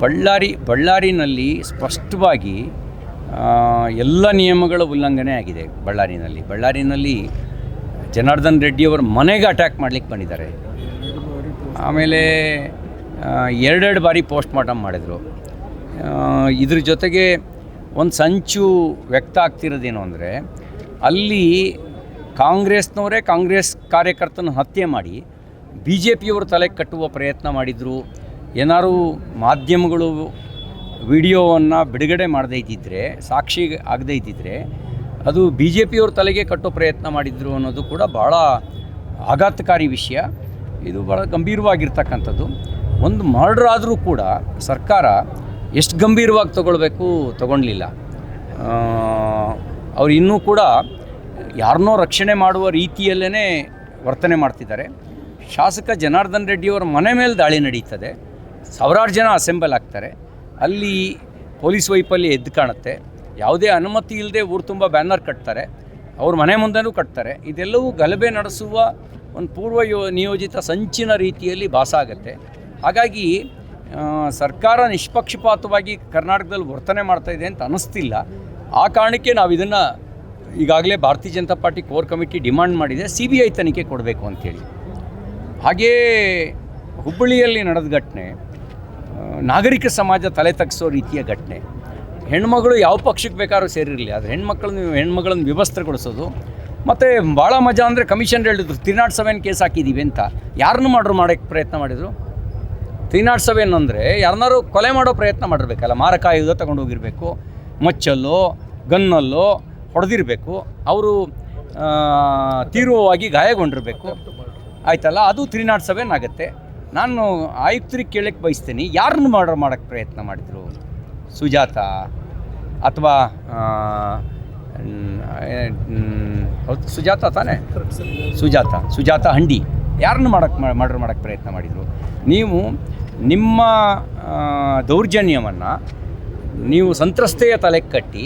ಬಳ್ಳಾರಿನಲ್ಲಿ ಸ್ಪಷ್ಟವಾಗಿ ಎಲ್ಲ ನಿಯಮಗಳ ಉಲ್ಲಂಘನೆ ಆಗಿದೆ. ಬಳ್ಳಾರಿನಲ್ಲಿ ಜನಾರ್ದನ್ ರೆಡ್ಡಿಯವರ ಮನೆಗೆ ಅಟ್ಯಾಕ್ ಮಾಡಲಿಕ್ಕೆ ಬಂದಿದ್ದಾರೆ. ಆಮೇಲೆ ಎರಡೆರಡು ಬಾರಿ ಪೋಸ್ಟ್ ಮಾರ್ಟಮ್ ಮಾಡಿದರು. ಇದ್ರ ಜೊತೆಗೆ ಒಂದು ಸಂಚು ವ್ಯಕ್ತ ಆಗ್ತಿರೋದೇನು ಅಂದರೆ, ಅಲ್ಲಿ ಕಾಂಗ್ರೆಸ್ನವರೇ ಕಾಂಗ್ರೆಸ್ ಕಾರ್ಯಕರ್ತನ ಹತ್ಯೆ ಮಾಡಿ BJPಯವರು ತಲೆಗೆ ಕಟ್ಟುವ ಪ್ರಯತ್ನ ಮಾಡಿದರು. ಏನಾರು ಮಾಧ್ಯಮಗಳು ವಿಡಿಯೋವನ್ನು ಬಿಡುಗಡೆ ಮಾಡದೇ ಇದ್ದಿದ್ದರೆ, ಸಾಕ್ಷಿ ಆಗದೇ ಇದ್ದಿದ್ದರೆ, ಅದು BJPಯವ್ರ ತಲೆಗೆ ಕಟ್ಟೋ ಪ್ರಯತ್ನ ಮಾಡಿದರು ಅನ್ನೋದು ಕೂಡ ಭಾಳ ಆಘಾತಕಾರಿ ವಿಷಯ. ಇದು ಭಾಳ ಗಂಭೀರವಾಗಿರ್ತಕ್ಕಂಥದ್ದು. ಒಂದು ಮರ್ಡರ್ ಆದರೂ ಕೂಡ ಸರ್ಕಾರ ಎಷ್ಟು ಗಂಭೀರವಾಗಿ ತಗೊಳ್ಳಲಿಲ್ಲ. ಅವ್ರು ಇನ್ನೂ ಕೂಡ ಯಾರನ್ನೋ ರಕ್ಷಣೆ ಮಾಡುವ ರೀತಿಯಲ್ಲೇ ವರ್ತನೆ ಮಾಡ್ತಿದ್ದಾರೆ. ಶಾಸಕ ಜನಾರ್ದನ್ ರೆಡ್ಡಿಯವರ ಮನೆ ಮೇಲೆ ದಾಳಿ ನಡೀತದೆ, ಸಾವಿರಾರು ಜನ ಅಸೆಂಬಲ್ ಆಗ್ತಾರೆ. ಅಲ್ಲಿ ಪೊಲೀಸ್ ವೈಫಲ್ಯ ಎದ್ದು ಕಾಣುತ್ತೆ. ಯಾವುದೇ ಅನುಮತಿ ಇಲ್ಲದೆ ಊರು ತುಂಬ ಬ್ಯಾನರ್ ಕಟ್ತಾರೆ, ಅವ್ರ ಮನೆ ಮುಂದೆನೂ ಕಟ್ತಾರೆ. ಇದೆಲ್ಲವೂ ಗಲಭೆ ನಡೆಸುವ ಒಂದು ನಿಯೋಜಿತ ಸಂಚಿನ ರೀತಿಯಲ್ಲಿ ಭಾಸ ಆಗುತ್ತೆ. ಹಾಗಾಗಿ ಸರ್ಕಾರ ನಿಷ್ಪಕ್ಷಪಾತವಾಗಿ ಕರ್ನಾಟಕದಲ್ಲಿ ವರ್ತನೆ ಮಾಡ್ತಾಯಿದೆ ಅಂತ ಅನ್ನಿಸ್ತಿಲ್ಲ. ಆ ಕಾರಣಕ್ಕೆ ನಾವು ಇದನ್ನು ಈಗಾಗಲೇ ಭಾರತೀಯ Janata party core committee demand ಮಾಡಿದೆ, CBI ತನಿಖೆ ಕೊಡಬೇಕು ಅಂಥೇಳಿ. ಹಾಗೇ ಹುಬ್ಬಳ್ಳಿಯಲ್ಲಿ ನಡೆದ ಘಟನೆ ನಾಗರಿಕ ಸಮಾಜ ತಲೆ ತಗ್ಗಿಸೋ ರೀತಿಯ ಘಟನೆ. ಹೆಣ್ಮಗಳು ಯಾವ ಪಕ್ಷಕ್ಕೆ ಬೇಕಾದ್ರೂ ಸೇರಿರಲಿ, ಆದರೆ ಹೆಣ್ಮಗಳನ್ನು ವ್ಯವಸ್ಥೆಗೊಳಿಸೋದು. ಮತ್ತು ಭಾಳ ಮಜಾ ಅಂದರೆ ಕಮಿಷನ್ ಹೇಳಿದ್ರು 307 ಕೇಸ್ ಹಾಕಿದ್ದೀವಿ ಅಂತ. ಯಾರನ್ನೂ ಮಾಡೋಕ್ಕೆ ಪ್ರಯತ್ನ ಮಾಡಿದರು. 307 ಅಂದರೆ ಯಾರನ್ನಾರು ಕೊಲೆ ಮಾಡೋ ಪ್ರಯತ್ನ ಮಾಡಿರ್ಬೇಕಲ್ಲ, ಮಾರಕಾಯುಧ ತಗೊಂಡು ಹೋಗಿರಬೇಕು, ಮಚ್ಚಲ್ಲೋ ಗನ್ನಲ್ಲೋ ಹೊಡೆದಿರಬೇಕು, ಅವರು ತೀವ್ರವಾಗಿ ಗಾಯಗೊಂಡಿರಬೇಕು, ಆಯ್ತಲ್ಲ, ಅದು 307 ಆಗುತ್ತೆ. ನಾನು ಆಯುಕ್ತರಿಗೆ ಕೇಳಕ್ಕೆ ಬಯಸ್ತೀನಿ, ಯಾರನ್ನು ಮಾಡೋಕ್ಕೆ ಪ್ರಯತ್ನ ಮಾಡಿದರು? ಸುಜಾತ ಅಥವಾ ಸುಜಾತ ತಾನೇ? ಸುಜಾತ ಹಂಡಿ ಯಾರನ್ನು ಮಾಡೋಕ್ಕೆ ಪ್ರಯತ್ನ ಮಾಡಿದರು? ನೀವು ನಿಮ್ಮ ದೌರ್ಜನ್ಯವನ್ನು ನೀವು ಸಂತ್ರಸ್ತೆಯ ತಲೆಗೆ ಕಟ್ಟಿ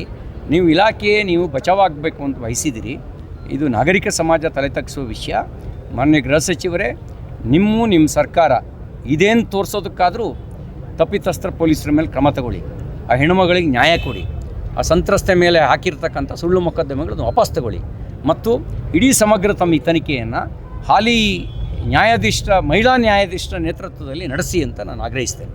ನೀವು ಇಲಾಖೆಯೇ ನೀವು ಬಚಾವಾಗಬೇಕು ಅಂತ ವಹಿಸಿದಿರಿ. ಇದು ನಾಗರಿಕ ಸಮಾಜ ತಲೆ ತಗ್ಗಿಸೋ ವಿಷಯ. ಮಾನ್ಯ ಗೃಹ ಸಚಿವರೇ, ನಿಮ್ಮ ಸರ್ಕಾರ ಇದೇನು ತೋರಿಸೋದಕ್ಕಾದರೂ ತಪ್ಪಿತಸ್ಥ ಪೊಲೀಸರ ಮೇಲೆ ಕ್ರಮ ತಗೊಳ್ಳಿ, ಆ ಹೆಣ್ಣುಮಗಳಿಗೆ ನ್ಯಾಯ ಕೊಡಿ, ಆ ಸಂತ್ರಸ್ತೆ ಮೇಲೆ ಹಾಕಿರ್ತಕ್ಕಂಥ ಸುಳ್ಳು ಮೊಕದ್ದಮೆಗಳನ್ನು ವಾಪಸ್ ತಗೊಳ್ಳಿ, ಮತ್ತು ಇಡೀ ಸಮಗ್ರ ತನಿಖೆಯನ್ನು ಹಾಲಿ ಮಹಿಳಾ ನ್ಯಾಯಾಧೀಶರ ನೇತೃತ್ವದಲ್ಲಿ ನಡೆಸಿ ಅಂತ ನಾನು ಆಗ್ರಹಿಸ್ತೇನೆ.